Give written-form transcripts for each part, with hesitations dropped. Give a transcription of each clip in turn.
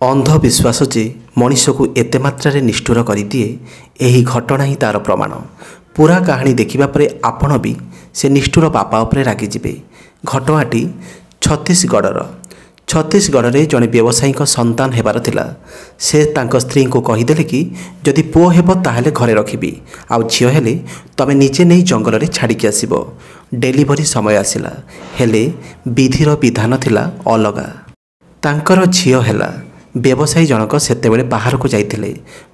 अंधविश्वास जे मनीष को एते मात्रा निष्ठुर करदिए यही घटना ही तार प्रमाण। पूरा कहानी देखिबा परे आपण भी से निष्ठुर बापा उपरे रागिजिबे। घटनाटी छत्तीसगढ़ रे जड़े व्यवसायी संतान हेबार थिला। से तांको स्त्री को कहीदेले कि जदि पुओ हेब ताहेले घरे रखिबी, आउ झियो हेले तमे निजे नहीं जंगल रे छाड़िकी आसिबो। डेलीवरी समय आसिला, हेले विधिर विधान थिला अलगा। तांकर झियो हेला। व्यवसायी जनक सेतेबेले बाहर को जाइथिले।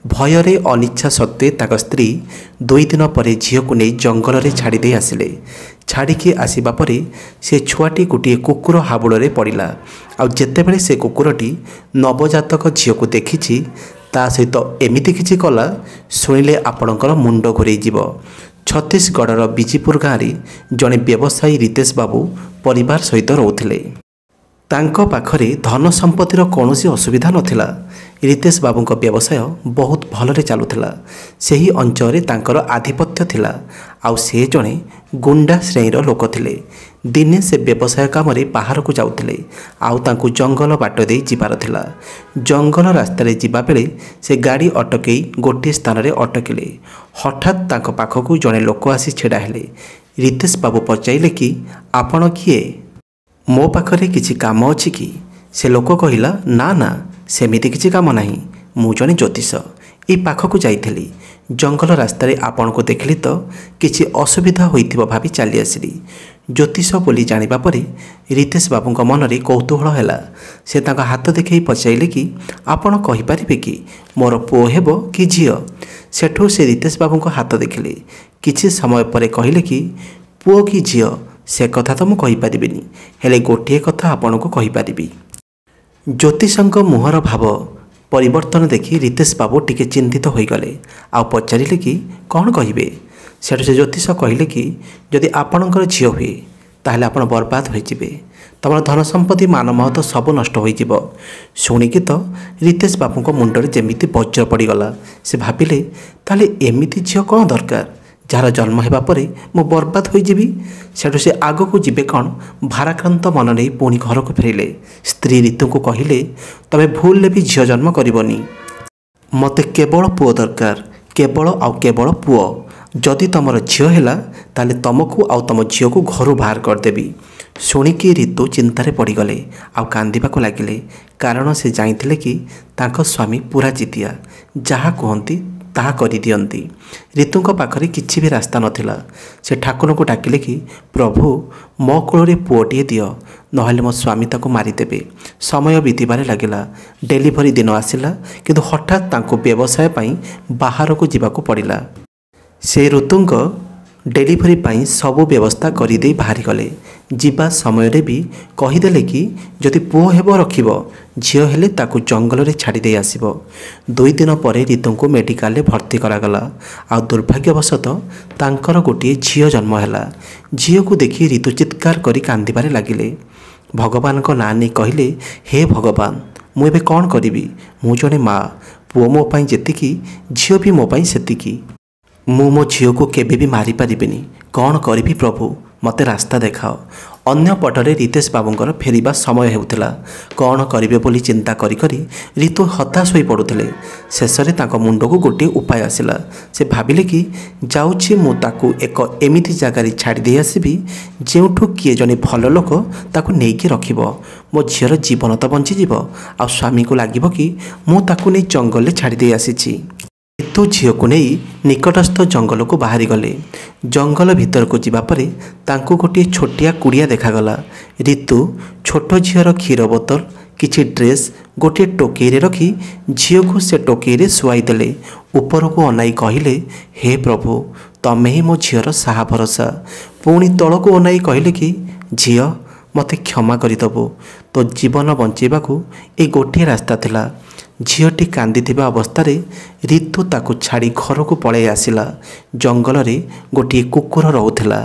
भयरे अनिच्छा सत्वे ताक स्त्री 2 दिन पर झियो को नहीं जंगल रे छाड़ी दे आसिले। छाड़िकी आसिबा परे से छुआटी गोटे कुकुर हाबुड़े पड़ा। आउ जेतेबेले से कुकुरटी नवजातक झियो को देखिछि ता सहित एमिति किछि कला शुणिले आपणकर मुंड घोरै जीव। छत्तीसगढ़ बिजीपुर गाँव में जड़े व्यवसायी रितेश बाबू परिवार सहित रोथिले। तांको पाखरे धन संपत्तिर कौनसी असुविधा नथिला। रितेश बाबूंको व्यवसाय बहुत भलरे चलुथिला। सेही अंचल तांकर आधिपत्य थिला। आउ से जणे गुंडा श्रेणीर लोक थिले। दिने से व्यवसाय काम बाहर को जाउथिले। आउ तांकु जंगल बाट दे जिबार थिला। जंगल रास्ता रे जिबा बेले से गाड़ी अटकई गोटे स्थान रे अटकिले। हठात तांको पाखकु जणे लोक आसी छेड़ा हेले। रितेश बाबू पचाइले कि आपण किए, मो पाखरे किछि काम अछि कि? से लोक कहिला ना ना सेमिति किछि काम नाही, मु जणे ज्योतिष ए पाखकु जाइथिली। जंगल रास्ता रे आपण को देखली तो किछि असुविधा होइथिबो भाबी चली आसिली। ज्योतिष बोली जानिबा परे रितेश बाबूंको मन रे कौतूहल हैला। से तांका हाथ देखै पचाइले कि आपण कहि परिबे कि मोर पुओ हेबो कि झियो? सेठो से रितेश बाबूंको हाथ देखिले। किछि समय परे कहिले कि पुओ कि झियो से कथा तो मुझे कहीपरिनी, हेले गोटे कथा आपण को कहीपरि। ज्योतिषंक मुहर भाव परिवर्तन देखि रितेश बाबू टिके चिंतित होईगले। आउ पचारिले कि कौन कहिबे? सेठु से ज्योतिष कहिले कि जदि आपणकर झियो हुए ताहले आपण बर्बाद होइजिबे, तमर धन संपत्ति मान महत सब नष्ट होइजिबो। शुणिकी तो रितेश बाबूंको मुंडरे जेमिति वज्र पड़ीगला। से भाविले ताहले एमिति झियो कौन दरकार जार जन्म हेबा परे मु बर्बाद होइजिबी। सेठु से आगो को जिबे कौन भाराक्रांत मन नहीं पुणी घर को फेरिले। स्त्री ऋतु को कहिले तमे भूल भी झियो जन्म करिवनी, मते केवल पुओ दरकार, केवल आउ केवल पुओ। जदि तमर झियो हेला ताले तमको आउ तम झियो को घरु बाहर कर देबी। शुणिकी ऋतु चिंतारे पड़ीगले आउ कांदिबाको लागिले। कारण से जानिथिले कि तांको स्वामी पूरा जितिया, जहा कहंती ताहा करि दियंती। ऋतुंको पाखरे किछि भी रास्ता नथिला। से ठाकुर को डाकिले कि प्रभु मो कोଳରେ पुओटिए दियो, नहेले मो स्वामी ताको मारिदेबे। समय बीतीबारे लागिला। डेलीवरी दिन आसिला, किंतु हठात तांको व्यवसाय पई बाहर को जिबाको पड़िला। से ऋतुंको डेलीवरी पाई सबु व्यवस्था करिदे बाहरी गले। जीवा समय रे भी कहीदेले कि जदि पुओ हेबो रखिबो, झियो हेले ताकु जंगल रे छाड़ी दे आसिबो। 2 दिन पर ऋतु को मेडिकल रे भर्ती करागला। आ दुर्भाग्यवशत तांकर गोटे झियो जन्म हैला। झियो को देखि ऋतु चित्कार करी कांदिबारे लागिले। भगवान को ना नहीं कहले, हे भगवान मु एबे कौन करिबी? मु जने माँ, पुओ मो पाई जेतिकी, झियो भी मो पाई सेतिकी। मु मो झियो को केबे भी मारी पारिबिनी। कौन करिबी प्रभु, मते रास्ता देखाओ। अन्य पटरे रितेश बाबूंकर फेरिबा समय हेउथिला। कौन करिबे बोली चिंता करी करी ऋतु हताश होई पड़ुथिले। शेषरे तांको मुंड को गोटे उपाय आसिला। से भाबिले कि जाउछि मु ताकू एक एमिति जगारी छाड़ी दे आसीबी जेउठु किए जने भल लोक ताकू नेइकी रखिबो। मो झियर जीवन तो बंची जीव, आ स्वामी को लागिबो कि मु ताकू नै जंगल रे छाड़ी दे आसीछि। ऋतु झियो को नहीं निकटस्थ जंगल को बाहरी गले। जंगल भीतर को जिबा परे तांको गोटे छोटिया कुड़िया देखागला। ऋतु छोट झियर क्षीर बोतल, किछि ड्रेस गोटे टोकई रे रखी झियो को से टोकई रे सुआई देले। ऊपर को अनाई कहिले, हे प्रभु तमे ही मो झियर साहा भरोसा। पुणी तल को अनाई कहिले कि झियो मते क्षमा करदेबु, तो जीवन बंचेबाकू ए गोटे रास्ता थिला। झियोटी कांदिथिबा अवस्था ऋतु ताकू छाड़ी घर को पळै आसिला। जंगल रे गोटे कुकुर रहुथिला।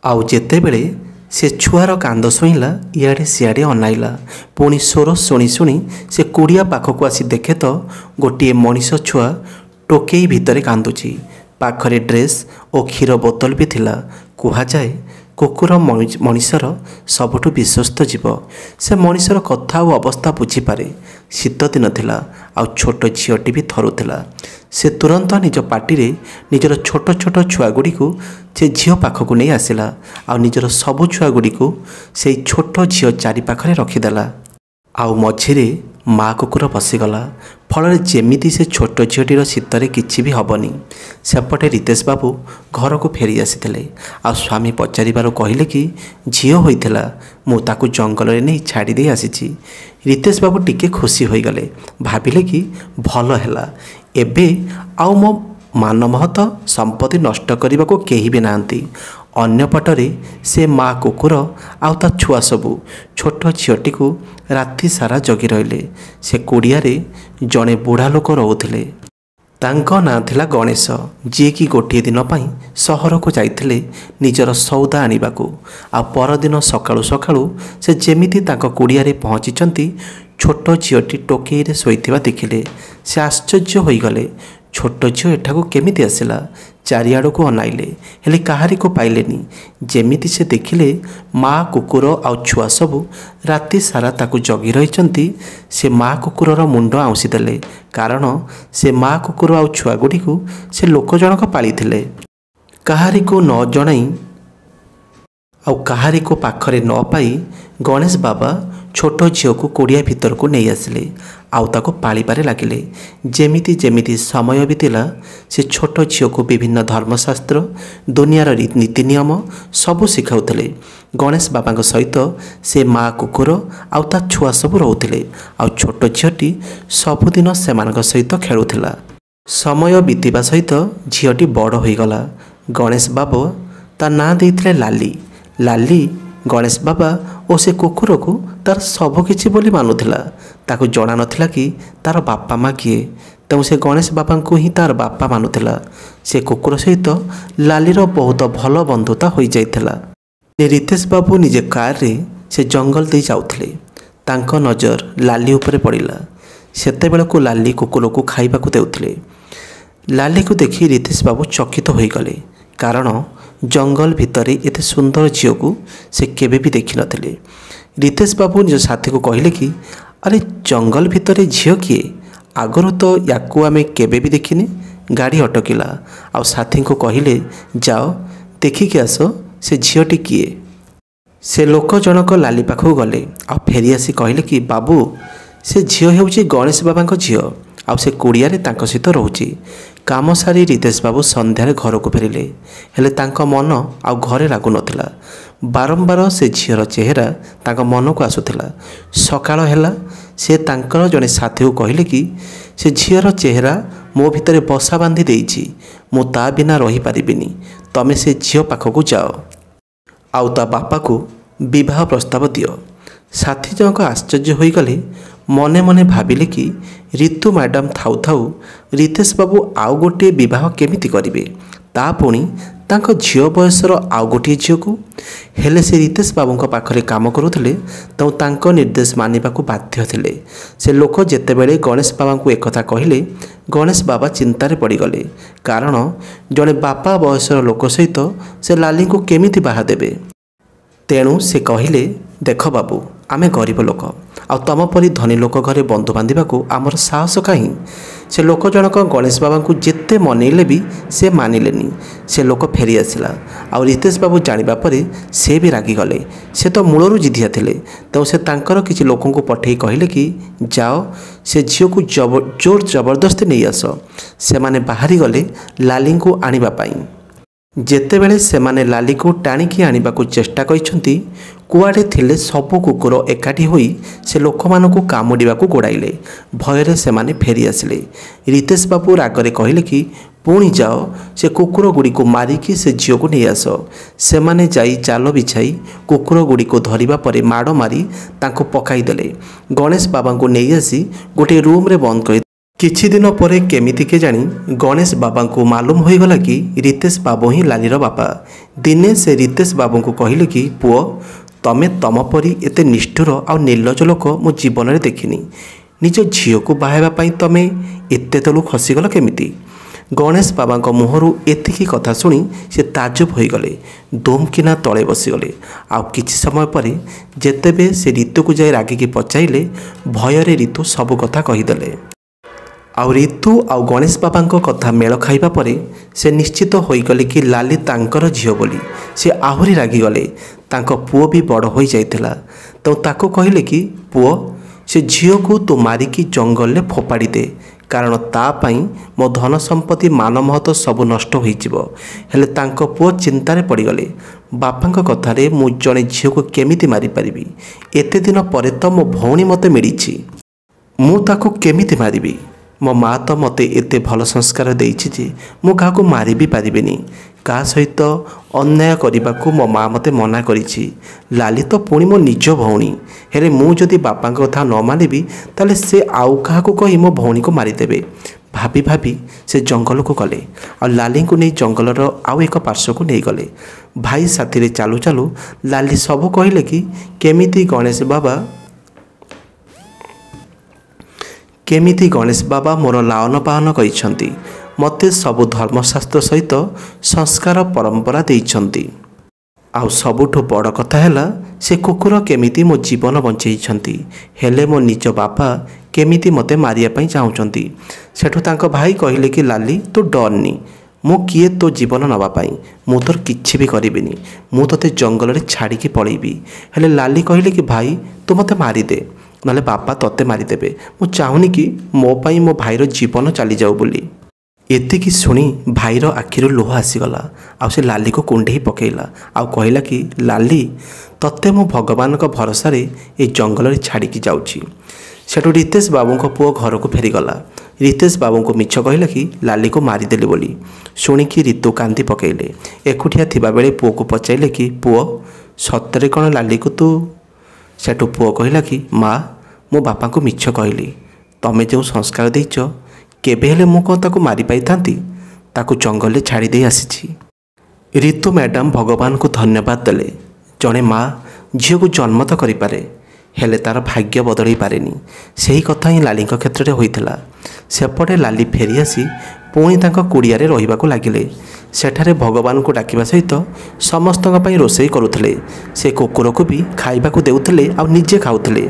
आउ जेतेबेले से छुआर कांद शुणिला, इआड़े सिआड़े अनाइला। पुणी स्वर शुणी शुणी से कुड़िया पाखक आसी देखे तो गोटे मनीष छुआ टोकई भितरे कांदुची। पाखरे ड्रेस और क्षीर बोतल भी थिला। कुहा जाए କୁକୁର ମଣିଷର ସବୁଠୁ ବିଶ୍ୱସ୍ତ ଜୀବ। ସେ ମଣିଷର କଥା ଆଉ ଅବସ୍ଥା ବୁଝିପାରେ। ଶୀତ ଦିନ ଥିଲା, ଆଉ ଛୋଟ ଝିଅଟି ବି ଥରୁଥିଲା। ସେ ତୁରନ୍ତ ନିଜ ପାଟିରେ ନିଜର ଛୋଟ ଛୋଟ ଛୁଆଗୁଡ଼ିକୁ ସେ ଝିଅ ପାଖକୁ ନେଇ ଆସିଲା, ଆଉ ନିଜର ସବୁ ଛୁଆଗୁଡ଼ିକୁ ସେଇ ଛୋଟ ଝିଅ ଚାରିପାଖରେ ରଖିଦେଲା। ଆଉ ମଝିରେ ମା କୁକୁର ବସିଗଲା। ଫଳରେ ଯେମିତି ସେ ଛୋଟ ଝିଅଟିର ଶୀତରେ କିଛି ବି ହେବନି। ସେପଟେ ରିତେଶ ବାବୁ ଘରକୁ ଫେରି ଆସିଥିଲେ, ଆଉ ସ୍ୱାମୀ ପଚାରିବାରୁ କହିଲେ କି ଝିଅ ହୋଇଥିଲା, ମୁଁ ତାକୁ ଜଙ୍ଗଲରେ ନେଇ ଛାଡ଼ି ଦେଇ ଆସିଛି। ରିତେଶ ବାବୁ ଟିକେ ଖୁସି ହୋଇଗଲେ। ଭାବିଲେ କି ଭଲ ହେଲା, ଏବେ ଆଉ ମୋ ମାନମହତ ସମ୍ପତ୍ତି ନଷ୍ଟ କରିବାକୁ କେହି ବି ନାହାନ୍ତି। ଅନ୍ୟପଟରେ ସେ ମା କୁକୁର ଆଉ ତା ଛୁଆ ସବୁ ଛୋଟ ଝିଅଟିକୁ ରାତି ସାରା ଜଗି ରହିଲେ। ସେ କୁଡ଼ିଆରେ ଜଣେ ବୁଢ଼ା ଲୋକ ରହୁଥିଲେ। ତାଙ୍କ ନାଁ ଥିଲା ଗଣେଶ, ଯିଏକି ଗୋଟିଏ ଦିନ ପାଇଁ ସହରକୁ ଯାଇଥିଲେ ନିଜର ସଉଦା ଆଣିବାକୁ। ଆଉ ପରଦିନ ସକାଳୁ ସକାଳୁ ସେ ଯେମିତି ତାଙ୍କ କୁଡ଼ିଆରେ ପହଞ୍ଚିଛନ୍ତି, ଛୋଟ ଝିଅଟି ଟୋକେଇରେ ଶୋଇଥିବା ଦେଖିଲେ। ସେ ଆଶ୍ଚର୍ଯ୍ୟ ହୋଇଗଲେ, ଛୋଟ ଝିଅ ଏଠାକୁ କେମିତି ଆସିଲା? ଚାରିଆଡ଼କୁ ଅନାଇଲେ, ହେଲେ କାହାରିକୁ ପାଇଲେନି। ଯେମିତି ସେ ଦେଖିଲେ ମା କୁକୁର ଆଉ ଛୁଆ ସବୁ ରାତି ସାରା ତାକୁ ଜଗି ରହିଛନ୍ତି, ସେ ମା କୁକୁରର ମୁଣ୍ଡ ଆଉଁସି ଦେଲେ। କାରଣ ସେ ମା କୁକୁର ଆଉ ଛୁଆଗୁଡ଼ିକୁ ସେ ଲୋକ ଜଣକ ପାଳିଥିଲେ। କାହାରିକୁ ନ ଜଣାଇ ଆଉ କାହାରିକୁ ପାଖରେ ନ ପାଇ ଗଣେଶ ବାବା ଛୋଟ ଝିଅକୁ କୁଡ଼ିଆ ଭିତରକୁ ନେଇ ଆସିଲେ, ଆଉ ତାକୁ ପାଳିବାରେ ଲାଗିଲେ। ଯେମିତି ଯେମିତି ସମୟ ବିତିଲା, ସେ ଛୋଟ ଝିଅକୁ ବିଭିନ୍ନ ଧର୍ମଶାସ୍ତ୍ର, ଦୁନିଆର ନୀତି ନିୟମ ସବୁ ଶିଖାଉଥିଲେ। ଗଣେଶ ବାବାଙ୍କ ସହିତ ସେ ମା କୁକୁର ଆଉ ତା ଛୁଆ ସବୁ ରହୁଥିଲେ, ଆଉ ଛୋଟ ଝିଅଟି ସବୁଦିନ ସେମାନଙ୍କ ସହିତ ଖେଳୁଥିଲା। ସମୟ ବିତିବା ସହିତ ଝିଅଟି ବଡ଼ ହୋଇଗଲା। ଗଣେଶ ବାବା ତା ନାଁ ଦେଇଥିଲେ ଲାଲି। ଲାଲି ଗଣେଶ ବାବା ଓ ସେ କୁକୁରକୁ ତାର ସବୁକିଛି ବୋଲି ମାନୁଥିଲା। ତାକୁ ଜଣା ନଥିଲା କି ତାର ବାପା ମା କିଏ, ତେଣୁ ସେ ଗଣେଶ ବାବାଙ୍କୁ ହିଁ ତାର ବାପା ମାନୁଥିଲା। ସେ କୁକୁର ସହିତ ଲାଲିର ବହୁତ ଭଲ ବନ୍ଧୁତା ହୋଇଯାଇଥିଲା। ରିତେଶ ବାବୁ ନିଜେ କାରରେ ସେ ଜଙ୍ଗଲ ଦେଇ ଯାଉଥିଲେ। ତାଙ୍କ ନଜର ଲାଲି ଉପରେ ପଡ଼ିଲା। ସେତେବେଳକୁ ଲାଲି କୁକୁରକୁ ଖାଇବାକୁ ଦେଉଥିଲେ। ଲାଲିକୁ ଦେଖି ରିତେଶ ବାବୁ ଚକିତ ହୋଇଗଲେ, କାରଣ ଜଙ୍ଗଲ ଭିତରେ ଏତେ ସୁନ୍ଦର ଝିଅକୁ ସେ କେବେ ବି ଦେଖିନଥିଲେ। ରିତେଶ ବାବୁ ନିଜ ସାଥୀକୁ କହିଲେ କି ଆରେ ଜଙ୍ଗଲ ଭିତରେ ଝିଅ କିଏ? ଆଗରୁ ତ ୟାକୁ ଆମେ କେବେ ବି ଦେଖିନି। ଗାଡ଼ି ଅଟକିଲା, ଆଉ ସାଥୀଙ୍କୁ କହିଲେ ଯାଅ ଦେଖିକି ଆସ ସେ ଝିଅଟି କିଏ। ସେ ଲୋକ ଜଣକ ଲାଲି ପାଖକୁ ଗଲେ, ଆଉ ଫେରିଆସି କହିଲେ କି ବାବୁ, ସେ ଝିଅ ହେଉଛି ଗଣେଶ ବାବାଙ୍କ ଝିଅ, ଆଉ ସେ କୁଡ଼ିଆରେ ତାଙ୍କ ସହିତ ରହୁଛି। କାମ ସାରି ରିତେଶ ବାବୁ ସନ୍ଧ୍ୟାରେ ଘରକୁ ଫେରିଲେ, ହେଲେ ତାଙ୍କ ମନ ଆଉ ଘରେ ଲାଗୁନଥିଲା। ବାରମ୍ବାର ସେ ଝିଅର ଚେହେରା ତାଙ୍କ ମନକୁ ଆସୁଥିଲା। ସକାଳ ହେଲା, ସେ ତାଙ୍କର ଜଣେ ସାଥୀକୁ କହିଲେ କି ସେ ଝିଅର ଚେହେରା ମୋ ଭିତରେ ବସା ବାନ୍ଧି ଦେଇଛି, ମୁଁ ତା ବିନା ରହିପାରିବିନି। ତମେ ସେ ଝିଅ ପାଖକୁ ଯାଅ, ଆଉ ତା ବାପାକୁ ବିବାହ ପ୍ରସ୍ତାବ ଦିଅ। ସାଥୀ ଜଣକ ଆଶ୍ଚର୍ଯ୍ୟ ହୋଇଗଲେ। ମନେ ମନେ ଭାବିଲେ କି ରିତୁ ମ୍ୟାଡ଼ାମ ଥାଉ ଥାଉ ରିତେଶ ବାବୁ ଆଉ ଗୋଟିଏ ବିବାହ କେମିତି କରିବେ, ତା ପୁଣି ତାଙ୍କ ଝିଅ ବୟସର ଆଉ ଗୋଟିଏ ଝିଅକୁ। ହେଲେ ସେ ରିତେଶ ବାବୁଙ୍କ ପାଖରେ କାମ କରୁଥିଲେ, ତେଣୁ ତାଙ୍କ ନିର୍ଦ୍ଦେଶ ମାନିବାକୁ ବାଧ୍ୟ ଥିଲେ। ସେ ଲୋକ ଯେତେବେଳେ ଗଣେଶ ବାବାଙ୍କୁ ଏକଥା କହିଲେ, ଗଣେଶ ବାବା ଚିନ୍ତାରେ ପଡ଼ିଗଲେ। କାରଣ ଜଣେ ବାପା ବୟସର ଲୋକ ସହିତ ସେ ଲାଲିଙ୍କୁ କେମିତି ବାହା ଦେବେ। ତେଣୁ ସେ କହିଲେ ଦେଖ ବାବୁ, ଆମେ ଗରିବ ଲୋକ, ଆଉ ତମ ପରି ଧନୀ ଲୋକ ଘରେ ବନ୍ଧୁ ବାନ୍ଧିବାକୁ ଆମର ସାହସ କାହିଁ। ସେ ଲୋକ ଜଣକ ଗଣେଶ ବାବାଙ୍କୁ ଯେତେ ମନେଇଲେ ବି ସେ ମାନିଲେନି। ସେ ଲୋକ ଫେରି ଆସିଲା, ଆଉ ରିତେଶ ବାବୁ ଜାଣିବା ପରେ ସେ ବି ରାଗିଗଲେ। ସେ ତ ମୂଳରୁ ଜିଦିଆ ଥିଲେ, ତେଣୁ ସେ ତାଙ୍କର କିଛି ଲୋକଙ୍କୁ ପଠାଇ କହିଲେ କି ଯାଅ ସେ ଝିଅକୁ ଜୋର ଜବରଦସ୍ତି ନେଇ ଆସ। ସେମାନେ ବାହାରିଗଲେ ଲାଲିଙ୍କୁ ଆଣିବା ପାଇଁ। ଯେତେବେଳେ ସେମାନେ ଲାଲିକୁ ଟାଣିକି ଆଣିବାକୁ ଚେଷ୍ଟା କରିଛନ୍ତି, କୁଆଡ଼େ ଥିଲେ ସବୁ କୁକୁର ଏକାଠି ହୋଇ ସେ ଲୋକମାନଙ୍କୁ କାମୁଡ଼ିବାକୁ ଗୋଡ଼ାଇଲେ। ଭୟରେ ସେମାନେ ଫେରି ଆସିଲେ। ରିତେଶ ବାବୁ ରାଗରେ କହିଲେ କି ପୁଣି ଯାଅ ସେ କୁକୁରଗୁଡ଼ିକୁ ମାରିକି ସେ ଝିଅକୁ ନେଇ ଆସ। ସେମାନେ ଯାଇ ଜାଲ ବିଛାଇ କୁକୁରଗୁଡ଼ିକୁ ଧରିବା ପରେ ମାଡ଼ ମାରି ତାଙ୍କୁ ପକାଇଦେଲେ। ଗଣେଶ ବାବାଙ୍କୁ ନେଇ ଆସି ଗୋଟିଏ ରୁମ୍ରେ ବନ୍ଦ କରି କିଛି ଦିନ ପରେ କେମିତି କେଜାଣି ଗଣେଶ ବାବାଙ୍କୁ ମାଲୁମ ହୋଇଗଲା କି ରିତେଶ ବାବୁ ହିଁ ଲାଲିର ବାପା। ଦିନେ ସେ ରିତେଶ ବାବୁଙ୍କୁ କହିଲେ କି ପୁଅ, ତମେ ତମ ପରି ଏତେ ନିଷ୍ଠୁର ଆଉ ନିର୍ଲଜ ଲୋକ ମୁଁ ଜୀବନରେ ଦେଖିନି। ନିଜ ଝିଅକୁ ବାହା ହେବା ପାଇଁ ତମେ ଏତେ ତଳୁ ଖସିଗଲ କେମିତି? गणेश बाबा मुहरु एतिकी कथा शुणी से ताजुब हो गले। दुमकिना तले बसीगले। आउ किछि समय पर जेतेबे से ऋतु को जाई रागिकी पचाइले भୟରେ ऋतु सब कथा कहीदेले। आउ ऋतु आउ गणेश बाबा कथा मेल खाइबा परे से निश्चित होइगले कि लाली तांकर झियो बोली। से आहुरी रागिगले। तांको पुओ भी बड़ हो जाइथिला। तो ताको कहिले कि पुओ से झियो को तू मारिकी जंगल में फोपाड़ी दे, कारण तापाई मो धन संपत्ति मान महत सब नष्ट हो। हेले तांको पुओ चिंतार पड़गले। बापा कथारे मु जड़े झील को केमिति मारी पारिबी? एते दिन पर तो मो भौणी मते मिली, मु ताको केमिति मारिबी? मो माँ तो मते एते भल संस्कार देइछि जे मु काहाको मारि भी पारिबेनी। का सहित अन्याय करने को मो माँ मते मना करिछि। लाली तो पुणी मो निज भौणी। हेले मु जदि बापा कथा न मानिबी ताले से आउ काहाको कहि मो भौणी को मारिदेबे। भाभी भाभी से जंगल को गले और लाली को नहीं जंगलर आउ एक पार्श्व को नहीं गले। भाई साथी रे चालू चालू लाली सब कहले कि केमिति गणेश बाबा मोर लालन पालन करिसेंती, मते सबु धर्मशास्त्र सहित संस्कार परंपरा देइछंती। आउ सबुठु बड़ कथा हैला से कुकुर केमिति मो जीवन बंचेइछंती। हेले मो निज बापा केमिति मते मारिया पई चाहुचंती। सेठु तांको भाई कहिले कि लाली तू डरनी, मु किए तो जीवन नवा पाई, मु तोर किछि भी करिबिनी, मु तते जंगल रे छाड़ी के पळेबी। हेले लाली कहिले कि भाई तू मते मारि दे, नले बापा तते मारिदेबे। मु चाहुनी कि मो पाई मो भाईर जीवन चली जाऊ बोली। एतिकी शुणी भाईर आखिरु लुह आसीगला। आउ से लाली को कुंडेई पकेइला। आउ कहला कि लाली तते मो भगवान को भरोसा रे ए जंगल रे छाड़ी की जाउची। सेठु रितेश बाबू को पुओ घर को फेरीगला। रितेश बाबू को मिछ कहला कि लाली को मारिदेली बोली। शुणिकी ऋतु कांदी पकेइले। एकुटिया थिबा बेले पुओ को पचाइले कि पुओ सतरे कण लाली को तू? सेठु पुओ कहला कि माँ मो बापा को मिछ कहली, तमे जो संस्कार देइछ केबे हेले मु कौन ताको मारि पाई थांती? ताको जंगल में छाड़ी दे आसीछि। ऋतु मैडम भगवान को धन्यवाद देले। जड़े माँ झील को जन्म तो करि पारे, हेले तार भाग्य बदलई पारेनी। सही कथा ही लाली क्षेत्र में होइथिला। सेपटे लाली फेरी आसी पुणी तांको कुड़ियारे रहिबाको लागिले। सेठारे भगवान को डाकिबा सहित समस्तଙ୍କ ପାଇଁ रोषेई करुथले। से कुकुर को भी खाइबाको देउथले आ निजे खाउथले।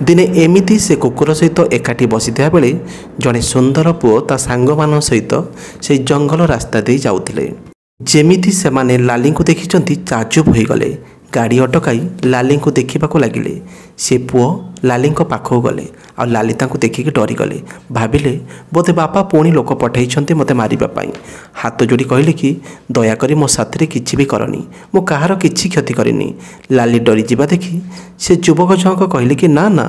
दिने एमिति से कुकुर सहित एकाठी बसिथिया बेले जड़े सुंदर पुओ ता सांगमान सहित से जंगल रास्ता दे जाउथले। जेमिति सेमाने लाली को देखिचंती ताजुब होई गले। गाड़ी अटकाई लाली को देखा लगिले। से पुओ लाली पाखक गले आ लाली तांको देखिकी डरीगले। भाविले बोधे बापा पुणी लोक पठाई मते मारिबापाई। हाथ जोड़ी कहले कि दयाकरी मो साथी किछि भी करनी, मो कहार किछि क्षति करिनी। लाली डरी जिबा देखी से युवक जनक कहले कि ना ना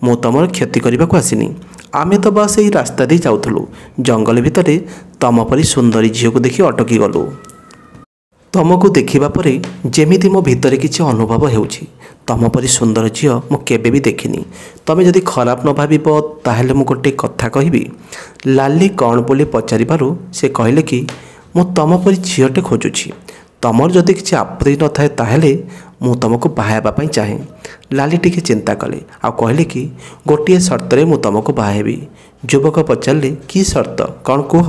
मो तमर क्षति करने को आसिनी, आमे तो बस यही रास्ता दे जाउथलु। जंगल भितरे तम परी सुंदरी झील को देखि अटकी गलु। तुमको देखा पर जेमिति मो भितर किछि अनुभव हेउछि। तम परी सुंदर झील मु केबे भी देखिनी। तमे जदि खराब न भाबिब ताहेले मु गोटे कथा कहबी। लाली कौन बोली पचारिबारु से कहले कि मु तम परी झीलटे खोजुछि, तमर जदि किछि आपत्ति न थाए ताहेले मु तुमको बाहाबा पई चाहे। लाली टिके चिंता कले आ कहले कि गोटे शर्त रे मु तुमको बाहेबी। युवक पचारे कि शर्त कौन कुह?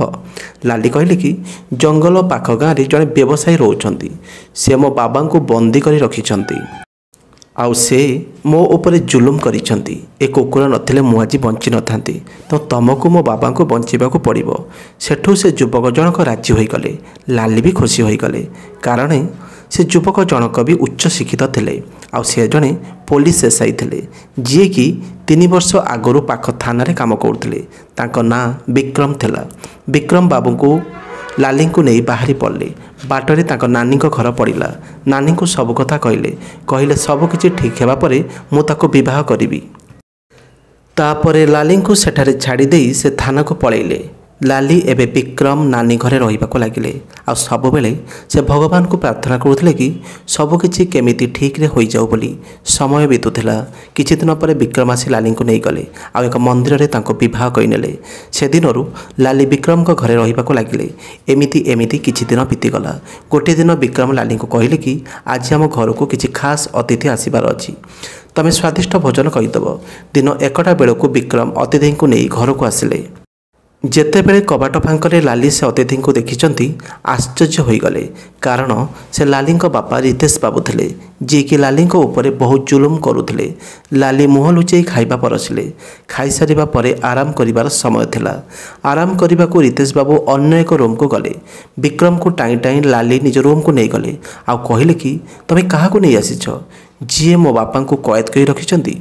लाली कहले कि जंगल पाख गाँव में जड़े व्यवसायी रोचंती, से मो बाबा को बंदी करी रखिछंती। आउ से मो ऊपर जुलुम करिछंती। ए कुकुर नथिले मु आज बंची न थांती, तो तुमको मो बाबा को बंचीबा को पड़िबो। सेठू से युवक जनक राजी होई गले। लाली भी खुशी होई गले, कारण से युवक जनक भी उच्च शिक्षित थिले। आउ से जने पुलिस एसआई थिले, जी कि 3 वर्ष आगरू पाख थाना रे काम करते। तांको ना विक्रम थिला। विक्रम बाबू को लाली को नहीं बाहरी पड़े। बाटरे तांको नानी को घर पड़ा। नानी को सब कथा कहले सब किछि ठीक हेबा परे मु ताको विवाह करिबी। तापरे लाली को सेठारे छाड़ी देई से थाना को पळेले। लाली एबे विक्रम नानी घरे रहिबाको लागिले। आ सब बेले से भगवान को प्रार्थना करुथिले कि सब किछि केमिति ठीक रे होई जाऊ बोली। समय बीतुथिला। किछि दिन पर विक्रम आसी लाली को नहीं गले आ एक मंदिर रे तांको विवाह कइनेले। से दिनरु लाली विक्रम को घरे रहिबाको लागिले। एमिति एमिति किछि दिन बीतीगला। गोटे दिन विक्रम लाली को कहले कि आज हम घर को किछि खास अतिथि आसीबार अछि, तमे स्वादिष्ट भोजन करिदब। दिन 1टा बेलू विक्रम अतिथि को नहीं घर को आसिले। ଯେତେବେଳେ କବାଟ ଫାଙ୍କରେ ଲାଲି ସେ ଅତିଥିଙ୍କୁ ଦେଖିଛନ୍ତି ଆଶ୍ଚର୍ଯ୍ୟ ହୋଇଗଲେ। କାରଣ ସେ ଲାଲିଙ୍କ ବାପା ରିତେଶ ବାବୁ ଥିଲେ, ଯିଏକି ଲାଲିଙ୍କ ଉପରେ ବହୁତ ଜୁଲୁମ କରୁଥିଲେ। ଲାଲି ମୁହଁ ଲୁଚାଇ ଖାଇବା ପରସିଲେ। ଖାଇସାରିବା ପରେ ଆରାମ କରିବାର ସମୟ ଥିଲା। ଆରାମ କରିବାକୁ ରିତେଶ ବାବୁ ଅନ୍ୟ ଏକ ରୁମ୍କୁ ଗଲେ। ବିକ୍ରମକୁ ଟାଣି ଟାଣି ଲାଲି ନିଜ ରୁମ୍କୁ ନେଇଗଲେ ଆଉ କହିଲେ କି ତମେ କାହାକୁ ନେଇ ଆସିଛ? ଯିଏ ମୋ ବାପାଙ୍କୁ କଏଦ କରି ରଖିଛନ୍ତି।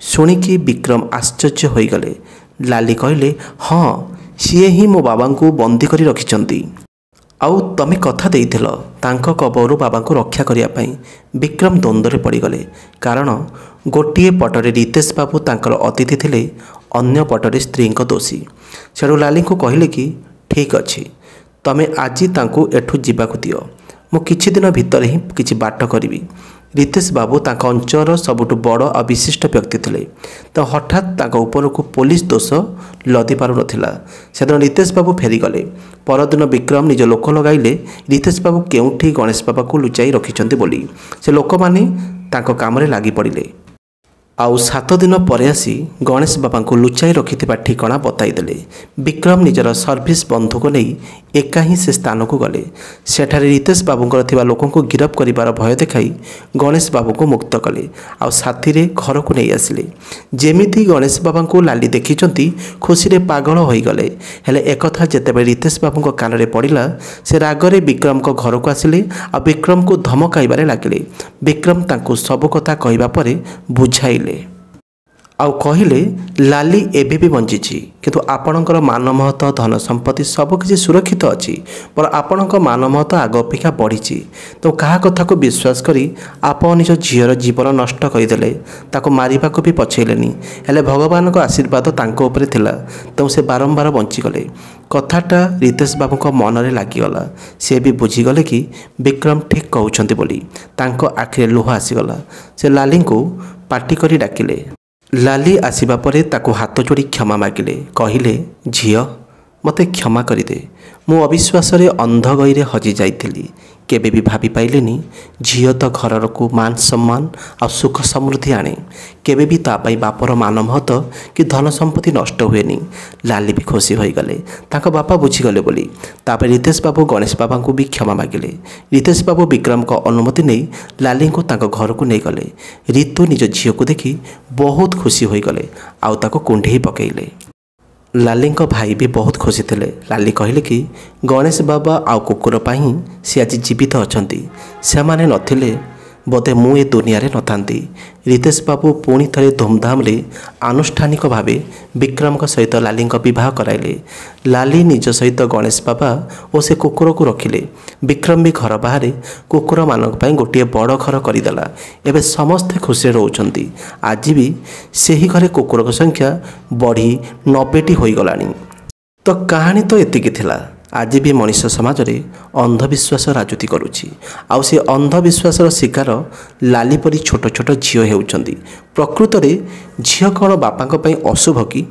ଶୁଣିକି ବିକ୍ରମ ଆଶ୍ଚର୍ଯ୍ୟ ହୋଇଗଲେ। ଲାଲି କହିଲେ ହଁ, ସିଏ ହିଁ ମୋ ବାବାଙ୍କୁ ବନ୍ଦୀ କରି ରଖିଛନ୍ତି। ଆଉ ତମେ କଥା ଦେଇଥିଲ ତାଙ୍କ କବଳରୁ ବାବାଙ୍କୁ ରକ୍ଷା କରିବା ପାଇଁ। ବିକ୍ରମ ଦ୍ୱନ୍ଦ୍ୱରେ ପଡ଼ିଗଲେ। କାରଣ ଗୋଟିଏ ପଟରେ ରିତେଶ ବାବୁ ତାଙ୍କର ଅତିଥି ଥିଲେ, ଅନ୍ୟ ପଟରେ ସ୍ତ୍ରୀଙ୍କ ଦୋଷୀ। ସେଠୁ ଲାଲିଙ୍କୁ କହିଲେ କି ଠିକ୍ ଅଛି, ତମେ ଆଜି ତାଙ୍କୁ ଏଠୁ ଯିବାକୁ ଦିଅ। ମୁଁ କିଛି ଦିନ ଭିତରେ ହିଁ କିଛି ବାଟ କରିବି। ରିତେଶ ବାବୁ ତାଙ୍କ ଅଞ୍ଚଳର ସବୁଠୁ ବଡ଼ ଆଉ ବିଶିଷ୍ଟ ବ୍ୟକ୍ତି ଥିଲେ, ତ ହଠାତ୍ ତାଙ୍କ ଉପରକୁ ପୋଲିସ ଦୋଷ ଲଦି ପାରୁନଥିଲା। ସେଦିନ ରିତେଶ ବାବୁ ଫେରିଗଲେ। ପରଦିନ ବିକ୍ରମ ନିଜ ଲୋକ ଲଗାଇଲେ ରିତେଶ ବାବୁ କେଉଁଠି ଗଣେଶ ବାବାକୁ ଲୁଚାଇ ରଖିଛନ୍ତି ବୋଲି। ସେ ଲୋକମାନେ ତାଙ୍କ କାମରେ ଲାଗି ପଡ଼ିଲେ। ଆଉ 7 ଦିନ ପରେ ଆସି ଗଣେଶ ବାବାଙ୍କୁ ଲୁଚାଇ ରଖିଥିବା ଠିକଣା ବତାଇଦେଲେ। ବିକ୍ରମ ନିଜର ସର୍ଭିସ ବନ୍ଧୁକୁ ନେଇ ଏକା ହିଁ ସେ ସ୍ଥାନକୁ ଗଲେ। ସେଠାରେ ରିତେଶ ବାବୁଙ୍କର ଥିବା ଲୋକଙ୍କୁ ଗିରଫ କରିବାର ଭୟ ଦେଖାଇ ଗଣେଶ ବାବୁଙ୍କୁ ମୁକ୍ତ କଲେ ଆଉ ସାଥିରେ ଘରକୁ ନେଇ ଆସିଲେ। ଯେମିତି ଗଣେଶ ବାବାଙ୍କୁ ଲାଲି ଦେଖିଛନ୍ତି ଖୁସିରେ ପାଗଳ ହୋଇଗଲେ। ହେଲେ ଏକଥା ଯେତେବେଳେ ରିତେଶ ବାବୁଙ୍କ କାନରେ ପଡ଼ିଲା, ସେ ରାଗରେ ବିକ୍ରମଙ୍କ ଘରକୁ ଆସିଲେ ଆଉ ବିକ୍ରମକୁ ଧମକାଇବାରେ ଲାଗିଲେ। ବିକ୍ରମ ତାଙ୍କୁ ସବୁ କଥା କହିବା ପରେ ବୁଝାଇଲେ ଆଉ କହିଲେ ଲାଲି ଏବେ ବି ବଞ୍ଚିଛି, କିନ୍ତୁ ଆପଣଙ୍କର ମାନମହତ ଧନ ସମ୍ପତ୍ତି ସବୁକିଛି ସୁରକ୍ଷିତ ଅଛି। ਪਰ ଆପଣଙ୍କ ମାନମହତ ଆଗ ଅପେକ୍ଷା ବଢ଼ିଛି। ତ କାହା କଥାକୁ ବିଶ୍ୱାସ କରି ଆପଣ ନିଜ ଝିଅର ଜୀବନ ନଷ୍ଟ କରିଦେଲେ। ତାକୁ ମାରିବାକୁ ବି ପଛେଇଲେନି। ହେଲେ ଭଗବାନଙ୍କ ଆଶୀର୍ବାଦ ତାଙ୍କ ଉପରେ ଥିଲା, ତେଣୁ ସେ ବାରମ୍ବାର ବଞ୍ଚିଗଲେ। କଥାଟା ରିତେଶ ବାବୁଙ୍କ ମନରେ ଲାଗିଗଲା। ସେ ବି ବୁଝିଗଲେ କି ବିକ୍ରମ ଠିକ୍ କହୁଛନ୍ତି ବୋଲି। ତାଙ୍କ ଆଖିରେ ଲୁହ ଆସିଗଲା। ସେ ଲାଲିଙ୍କୁ ପାଟି କରି ଡାକିଲେ। ଲାଲି ଆସିବା ପରେ ତାକୁ ହାତ ଯୋଡ଼ି କ୍ଷମା ମାଗିଲେ। କହିଲେ ଝିଅ, ମୋତେ କ୍ଷମା କରିଦେ। ମୁଁ ଅବିଶ୍ୱାସରେ ଅନ୍ଧ ଗଇରେ ହଜି ଯାଇଥିଲି। କେବେ ବି ଭାବି ପାଇଲିନି ଝିଅ ତ ଘରକୁ ମାନ ସମ୍ମାନ ଆଉ ସୁଖ ସମୃଦ୍ଧି ଆଣେ। କେବେ ବି ତା ପାଇଁ ବାପର ମାନମହତ କି ଧନ ସମ୍ପତ୍ତି ନଷ୍ଟ ହୁଏନି। ଲାଲି ବି ଖୁସି ହୋଇଗଲେ ତାଙ୍କ ବାପା ବୁଝିଗଲେ ବୋଲି। ତାପରେ ରିତେଶ ବାବୁ ଗଣେଶ ବାବାଙ୍କୁ ବି କ୍ଷମା ମାଗିଲେ। ରିତେଶ ବାବୁ ବିକ୍ରମଙ୍କ ଅନୁମତି ନେଇ ଲାଲିଙ୍କୁ ତାଙ୍କ ଘରକୁ ନେଇଗଲେ। ରିତୁ ନିଜ ଝିଅକୁ ଦେଖି ବହୁତ ଖୁସି ହୋଇଗଲେ ଆଉ ତାକୁ କୁଣ୍ଢେଇ ପକାଇଲେ। ଲାଲିଙ୍କ ଭାଇ ବି ବହୁତ ଖୁସି ଥିଲେ। ଲାଲି କହିଲେ କି ଗଣେଶ ବାବା ଆଉ କୁକୁର ପାଇଁ ସେ ଆଜି ଜୀବିତ ଅଛନ୍ତି। ସେମାନେ ନଥିଲେ ବୋଧେ ମୁଁ ଏ ଦୁନିଆରେ ନଥାନ୍ତି। ରିତେଶ ବାବୁ ପୁଣି ଥରେ ଧୁମଧାମରେ ଆନୁଷ୍ଠାନିକ ଭାବେ ବିକ୍ରମଙ୍କ ସହିତ ଲାଲିଙ୍କ ବିବାହ କରାଇଲେ। ଲାଲି ନିଜ ସହିତ ଗଣେଶ ବାବା ଓ ସେ କୁକୁରକୁ ରଖିଲେ। ବିକ୍ରମ ବି ଘର ବାହାରେ କୁକୁରମାନଙ୍କ ପାଇଁ ଗୋଟିଏ ବଡ଼ ଘର କରିଦେଲା। ଏବେ ସମସ୍ତେ ଖୁସିରେ ରହୁଛନ୍ତି। ଆଜି ବି ସେହି ଘରେ କୁକୁରଙ୍କ ସଂଖ୍ୟା ବଢ଼ି 90ଟି ହୋଇଗଲାଣି। ତ କାହାଣୀ ତ ଏତିକି ଥିଲା। ଆଜି ବି ମଣିଷ ସମାଜରେ ଅନ୍ଧବିଶ୍ୱାସ ରାଜୁତି କରୁଛି, ଆଉ ସେ ଅନ୍ଧବିଶ୍ୱାସର ଶିକାର ଲାଲି ପରି ଛୋଟ ଛୋଟ ଝିଅ ହେଉଛନ୍ତି। ପ୍ରକୃତରେ ଝିଅ କ'ଣ ବାପାଙ୍କ ପାଇଁ ଅଶୁଭ କି?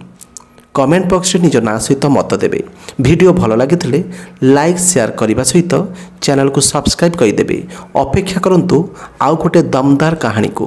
କମେଣ୍ଟ ବକ୍ସରେ ନିଜ ନାଁ ସହିତ ମତ ଦେବେ। ଭିଡ଼ିଓ ଭଲ ଲାଗିଥିଲେ ଲାଇକ୍ ସେୟାର କରିବା ସହିତ ଚ୍ୟାନେଲକୁ ସବସ୍କ୍ରାଇବ୍ କରିଦେବେ। ଅପେକ୍ଷା କରନ୍ତୁ ଆଉ ଗୋଟେ ଦମଦାର କାହାଣୀକୁ।